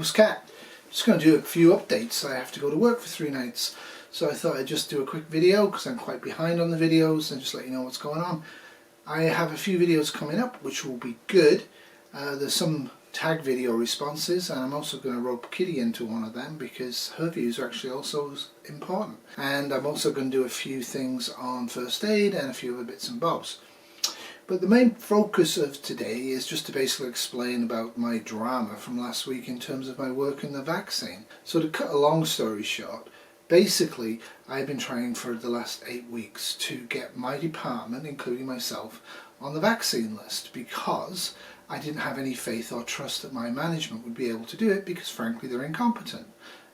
Huples Cat. Just going to do a few updates. I have to go to work for 3 nights, so I thought I'd just do a quick video because I'm quite behind on the videos and just let you know what's going on. I have a few videos coming up which will be good. There's some tag video responses, and I'm also going to rope Kitty into one of them because her views are actually also important. And I'm also going to do a few things on first aid and a few other bits and bobs. But the main focus of today is just to basically explain about my drama from last week in terms of my work in the vaccine. So to cut a long story short, basically I've been trying for the last 8 weeks to get my department, including myself, on the vaccine list because I didn't have any faith or trust that my management would be able to do it because frankly they're incompetent.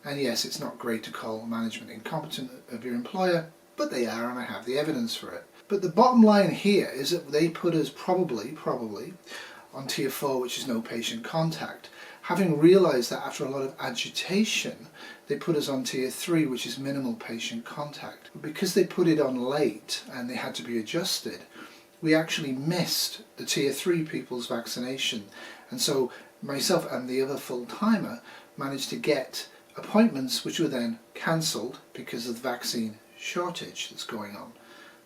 And yes, it's not great to call management incompetent of your employer, but they are, and I have the evidence for it. But the bottom line here is that they put us probably on tier 4, which is no patient contact, having realised that after a lot of agitation they put us on tier 3, which is minimal patient contact. But because they put it on late and they had to be adjusted, we actually missed the tier 3 people's vaccination, and so myself and the other full-timer managed to get appointments which were then cancelled because of the vaccine shortage that's going on.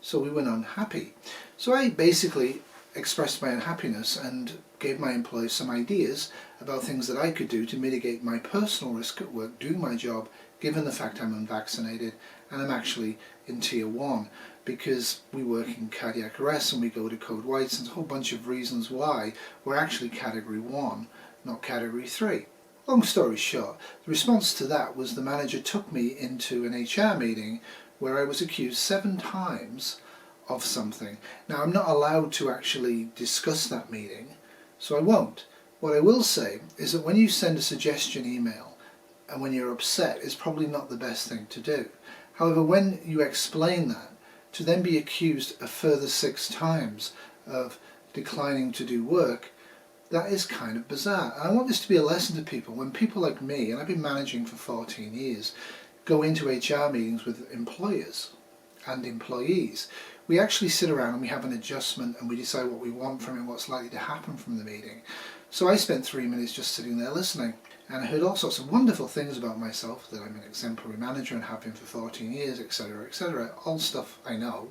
So we were unhappy. So I basically expressed my unhappiness and gave my employees some ideas about things that I could do to mitigate my personal risk at work doing my job, given the fact I'm unvaccinated and I'm actually in tier 1 because we work in cardiac arrest and we go to code whites, and a whole bunch of reasons why we're actually category 1, not category 3. Long story short, the response to that was the manager took me into an HR meeting where I was accused 7 times of something. Now I'm not allowed to actually discuss that meeting, so I won't. What I will say is that when you send a suggestion email and when you're upset, it's probably not the best thing to do. However, when you explain that, to then be accused a further 6 times of declining to do work, that is kind of bizarre. And I want this to be a lesson to people. When people like me, and I've been managing for 14 years, go into HR meetings with employers and employees, we actually sit around and we have an adjustment and we decide what we want from it, what's likely to happen from the meeting. So I spent 3 minutes just sitting there listening, and I heard all sorts of wonderful things about myself, that I'm an exemplary manager and have been for 14 years, etc., etc., all stuff I know.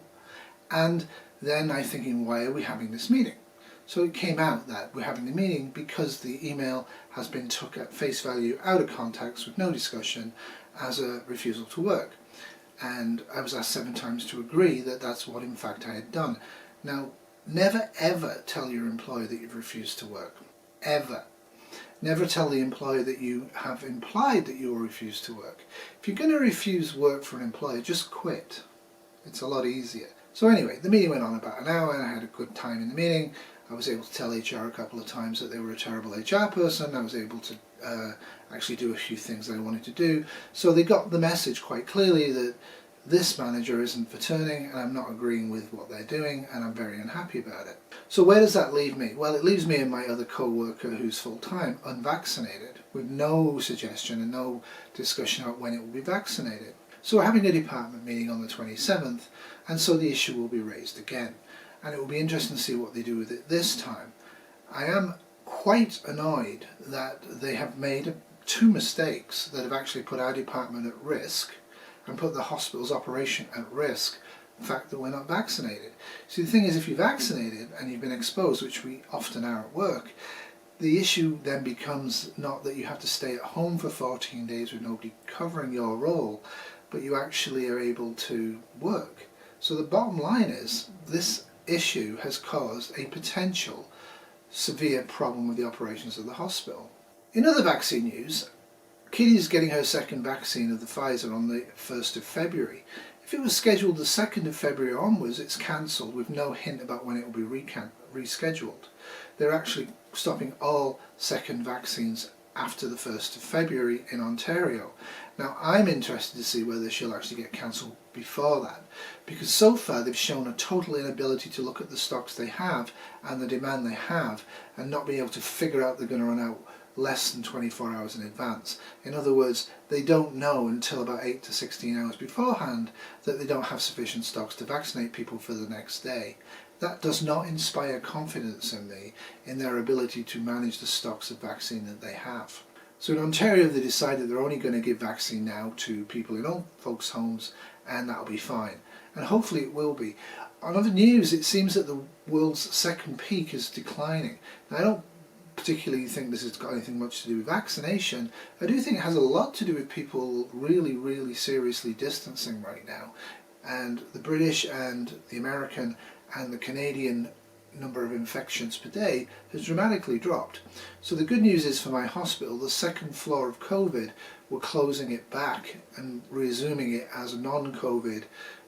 And then I'm thinking, why are we having this meeting? So it came out that we're having the meeting because the email has been took at face value out of context with no discussion as a refusal to work. And I was asked 7 times to agree that that's what in fact I had done. Now, never ever tell your employer that you've refused to work. Ever. Never tell the employer that you have implied that you will refuse to work. If you're going to refuse work for an employer, just quit. It's a lot easier. So anyway, the meeting went on about an hour and I had a good time in the meeting. I was able to tell HR a couple of times that they were a terrible HR person. I was able to actually do a few things that I wanted to do. So they got the message quite clearly that this manager isn't for turning and I'm not agreeing with what they're doing and I'm very unhappy about it. So where does that leave me? Well, it leaves me and my other co-worker who's full-time unvaccinated with no suggestion and no discussion about when it will be vaccinated. So we're having a department meeting on the 27th, and so the issue will be raised again. And it will be interesting to see what they do with it this time. I am quite annoyed that they have made 2 mistakes that have actually put our department at risk and put the hospital's operation at risk, the fact that we're not vaccinated. See, the thing is, if you're vaccinated and you've been exposed, which we often are at work, the issue then becomes not that you have to stay at home for 14 days with nobody covering your role, but you actually are able to work. So the bottom line is, this issue has caused a potential severe problem with the operations of the hospital. In other vaccine news, Kitty is getting her 2nd vaccine of the Pfizer on the 1st of February. If it was scheduled the 2nd of February onwards, it's cancelled with no hint about when it will be rescheduled. They're actually stopping all 2nd vaccines after the 1st of February in Ontario. Now I'm interested to see whether she'll actually get cancelled before that, because so far they've shown a total inability to look at the stocks they have and the demand they have and not be able to figure out they're going to run out less than 24 hours in advance. In other words, they don't know until about 8 to 16 hours beforehand that they don't have sufficient stocks to vaccinate people for the next day. That does not inspire confidence in me in their ability to manage the stocks of vaccine that they have. So in Ontario they decided they're only going to give vaccine now to people in old folks' homes, and that'll be fine. And hopefully it will be. On other news, it seems that the world's second peak is declining. Now, I don't particularly think this has got anything much to do with vaccination. I do think it has a lot to do with people really seriously distancing right now. And the British and the American and the Canadian number of infections per day has dramatically dropped. So the good news is for my hospital, the second floor of COVID, we're closing it back and resuming it as a non-COVID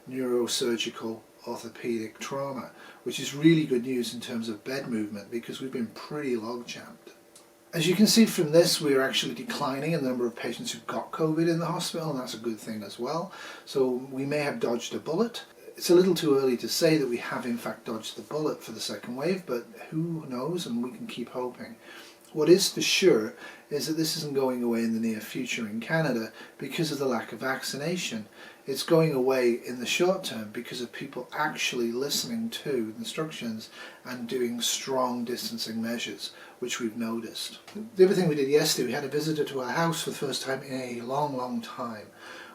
neurosurgical orthopedic trauma, which is really good news in terms of bed movement because we've been pretty log-jammed. As you can see from this, we're actually declining in the number of patients who've got COVID in the hospital, and that's a good thing as well. So we may have dodged a bullet. It's a little too early to say that we have in fact dodged the bullet for the second wave, but who knows, and we can keep hoping. What is for sure is that this isn't going away in the near future in Canada because of the lack of vaccination. It's going away in the short term because of people actually listening to instructions and doing strong distancing measures, which we've noticed. The other thing we did yesterday, we had a visitor to our house for the first time in a long time.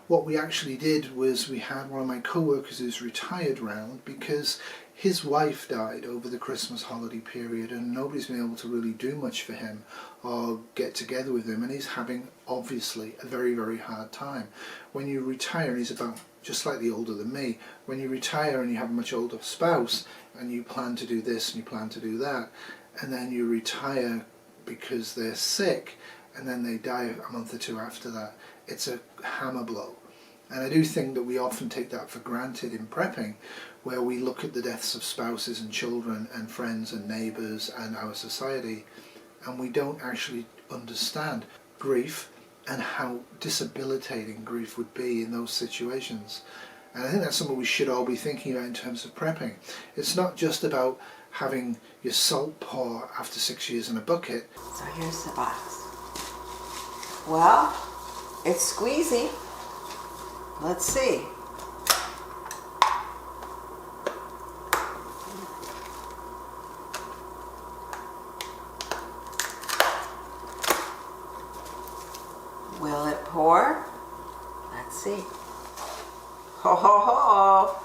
What we actually did was we had one of my co-workers who's retired round because his wife died over the Christmas holiday period and nobody's been able to really do much for him or get together with him, and he's having obviously a very hard time. When you retire, and he's about just slightly older than me, when you retire and you have a much older spouse and you plan to do this and you plan to do that, and then you retire because they're sick and then they die a month or two after that, it's a hammer blow. And I do think that we often take that for granted in prepping, where we look at the deaths of spouses and children and friends and neighbours and our society, and we don't actually understand grief and how disabilitating grief would be in those situations. And I think that's something we should all be thinking about in terms of prepping. It's not just about having your salt pour after 6 years in a bucket. So here's the box. Well, it's squeezy. Let's see. Will it pour? Let's see. Ho ho ho!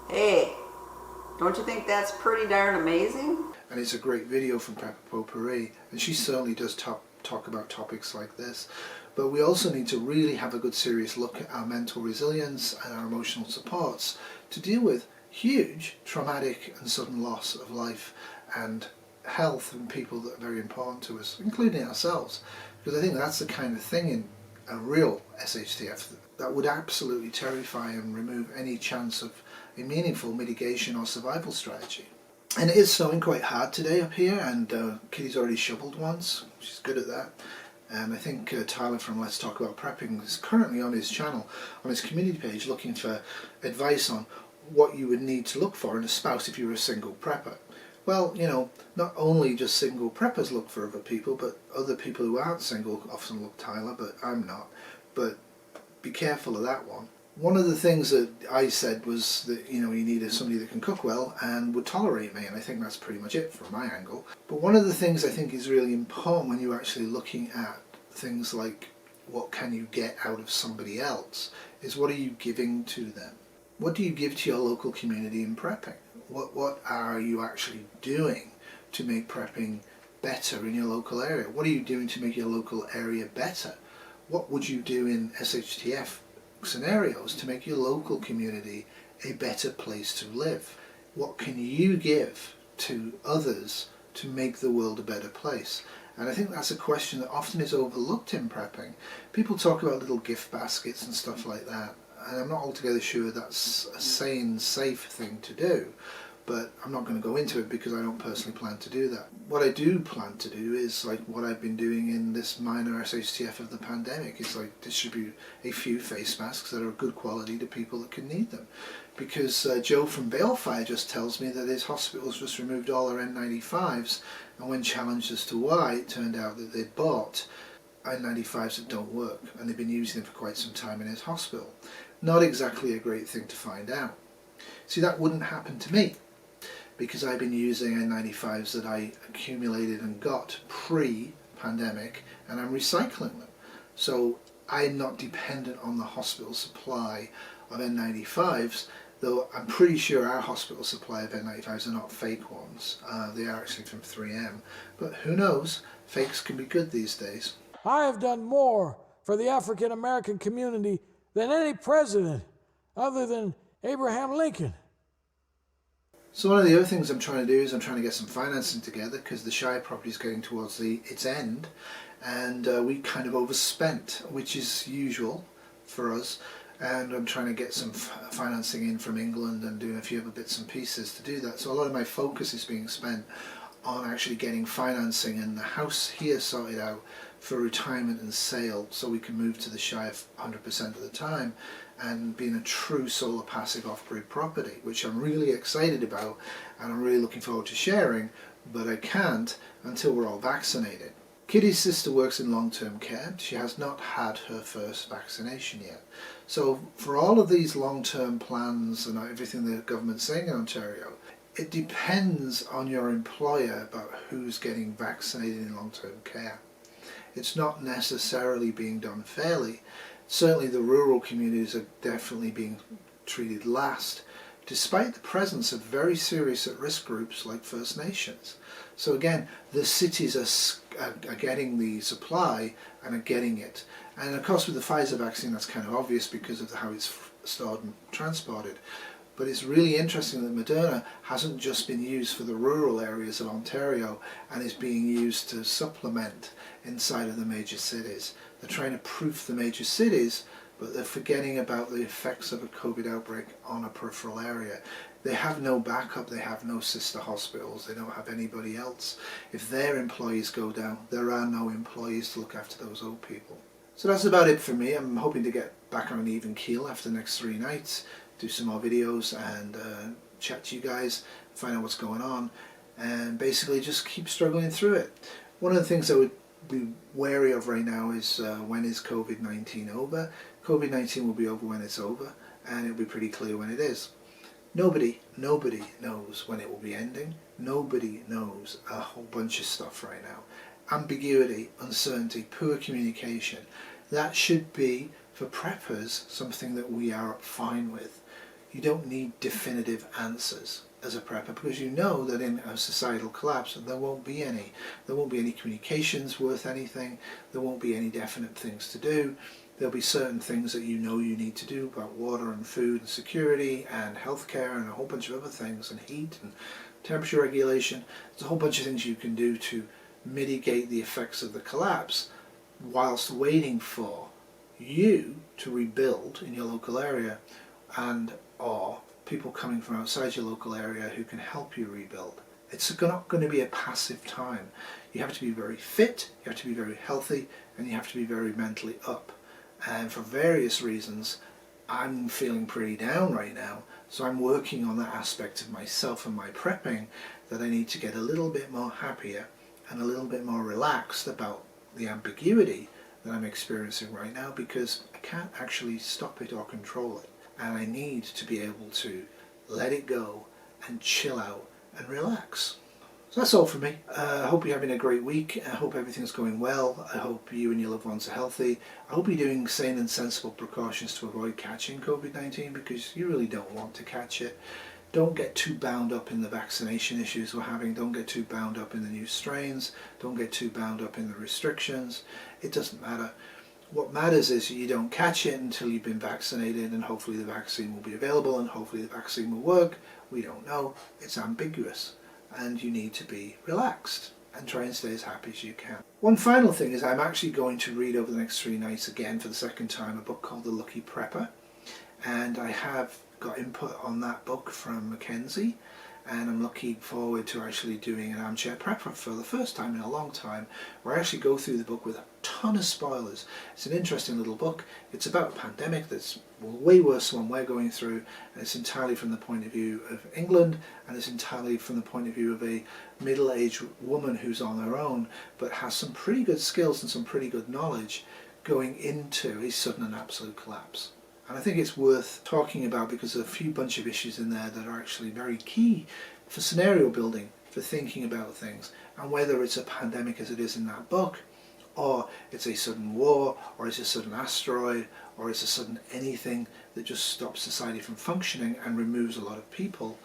Hey, don't you think that's pretty darn amazing? And it's a great video from Potpourri, and she certainly does talk about topics like this. But we also need to really have a good serious look at our mental resilience and our emotional supports to deal with huge traumatic and sudden loss of life and health in people that are very important to us, including ourselves. Because I think that's the kind of thing in a real SHTF that would absolutely terrify and remove any chance of a meaningful mitigation or survival strategy. And it is snowing quite hard today up here, and Kitty's already shoveled once. She's good at that. And I think Tyler from Let's Talk About Prepping is currently on his channel, on his community page, looking for advice on what you would need to look for in a spouse if you were a single prepper. Well, you know, not only just single preppers look for other people, but other people who aren't single often look Tyler, but I'm not. But be careful of that one. One of the things that I said was that, you know, you needed somebody that can cook well and would tolerate me, and I think that's pretty much it from my angle. But one of the things I think is really important when you're actually looking at things like what can you get out of somebody else is what are you giving to them? What do you give to your local community in prepping? What are you actually doing to make prepping better in your local area? What are you doing to make your local area better? What would you do in SHTF scenarios to make your local community a better place to live? What can you give to others to make the world a better place? And I think that's a question that often is overlooked in prepping. People talk about little gift baskets and stuff like that, and I'm not altogether sure that's a sane, safe thing to do. But I'm not going to go into it because I don't personally plan to do that. What I do plan to do is like what I've been doing in this minor SHTF of the pandemic, is like distribute a few face masks that are of good quality to people that can need them. Because Joe from Balefire just tells me that his hospital's just removed all their N95s, and when challenged as to why, it turned out that they'd bought N95s that don't work, and they've been using them for quite some time in his hospital. Not exactly a great thing to find out. See, that wouldn't happen to me, because I've been using N95s that I accumulated and got pandemic, and I'm recycling them. So I'm not dependent on the hospital supply of N95s, though I'm pretty sure our hospital supply of N95s are not fake ones. They are actually from 3M, but who knows, fakes can be good these days. I have done more for the African American community than any president other than Abraham Lincoln. So one of the other things I'm trying to do is I'm trying to get some financing together, because the Shire property is getting towards its end, and we kind of overspent, which is usual for us, and I'm trying to get some financing in from England and doing a few other bits and pieces to do that. So a lot of my focus is being spent on actually getting financing and the house here sorted out for retirement and sale, so we can move to the Shire 100% of the time and being a true solar passive off-grid property, which I'm really excited about and I'm really looking forward to sharing, but I can't until we're all vaccinated. Kitty's sister works in long-term care. She has not had her first vaccination yet. So for all of these long-term plans and everything the government's saying in Ontario, it depends on your employer about who's getting vaccinated in long-term care. It's not necessarily being done fairly. Certainly the rural communities are definitely being treated last, despite the presence of very serious at-risk groups like First Nations. So again, the cities are getting the supply and are getting it. And of course with the Pfizer vaccine that's kind of obvious because of how it's stored and transported. But it's really interesting that Moderna hasn't just been used for the rural areas of Ontario and is being used to supplement inside of the major cities. They're trying to proof the major cities, but they're forgetting about the effects of a COVID outbreak on a peripheral area. They have no backup, they have no sister hospitals, they don't have anybody else. If their employees go down, there are no employees to look after those old people. So that's about it for me. I'm hoping to get back on an even keel after the next 3 nights, do some more videos and chat to you guys, find out what's going on, and basically just keep struggling through it. One of the things I would be wary of right now is when is COVID-19 over? COVID-19 will be over when it's over, and it'll be pretty clear when it is. Nobody knows when it will be ending. Nobody knows a whole bunch of stuff right now. Ambiguity, uncertainty, poor communication. That should be, for preppers, something that we are fine with. You don't need definitive answers as a prepper, because you know that in a societal collapse there won't be any. There won't be any communications worth anything. There won't be any definite things to do. There'll be certain things that you know you need to do about water and food and security and healthcare and a whole bunch of other things, and heat and temperature regulation. There's a whole bunch of things you can do to mitigate the effects of the collapse whilst waiting for you to rebuild in your local area, and or people coming from outside your local area who can help you rebuild. It's not going to be a passive time. You have to be very fit, you have to be very healthy, and you have to be very mentally up. And for various reasons, I'm feeling pretty down right now, so I'm working on that aspect of myself and my prepping, that I need to get a little bit more happier and a little bit more relaxed about the ambiguity that I'm experiencing right now, because I can't actually stop it or control it. And I need to be able to let it go and chill out and relax. So that's all from me. I hope you're having a great week. I hope everything's going well. I hope you and your loved ones are healthy. I hope you're doing sane and sensible precautions to avoid catching COVID-19, because you really don't want to catch it. Don't get too bound up in the vaccination issues we're having. Don't get too bound up in the new strains. Don't get too bound up in the restrictions. It doesn't matter. What matters is you don't catch it until you've been vaccinated, and hopefully the vaccine will be available and hopefully the vaccine will work. We don't know. It's ambiguous, and you need to be relaxed and try and stay as happy as you can. One final thing is I'm actually going to read over the next 3 nights again for the second time a book called The Lucky Prepper, and I have got input on that book from Mackenzie, and I'm looking forward to actually doing an armchair prepper for the first time in a long time, where I actually go through the book with a ton of spoilers. It's an interesting little book. It's about a pandemic that's way worse than one we're going through, and it's entirely from the point of view of England, and it's entirely from the point of view of a middle-aged woman who's on her own, but has some pretty good skills and some pretty good knowledge going into a sudden and absolute collapse. And I think it's worth talking about, because there's a few bunch of issues in there that are actually very key for scenario building, for thinking about things. And whether it's a pandemic as it is in that book, or it's a sudden war, or it's a sudden asteroid, or it's a sudden anything that just stops society from functioning and removes a lot of people,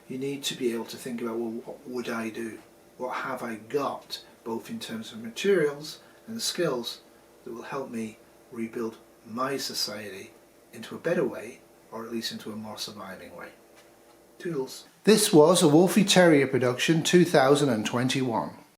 you need to be able to think about, well, what would I do? What have I got, both in terms of materials and skills, that will help me rebuild my society into a better way, or at least into a more surviving way. Toodles. This was a Wolfie Terrier production 2021.